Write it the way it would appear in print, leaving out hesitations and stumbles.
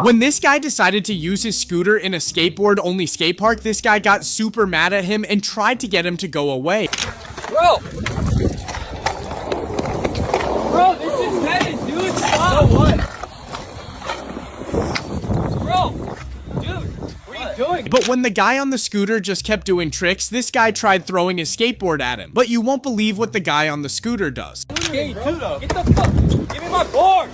When this guy decided to use his scooter in a skateboard-only skate park, this guy got super mad at him and tried to get him to go away. Bro, this is tennis, dude. Stop. So what? Bro, dude, what are you doing? But when the guy on the scooter just kept doing tricks, this guy tried throwing his skateboard at him. But you won't believe what the guy on the scooter does. Get the fuck, give me my board.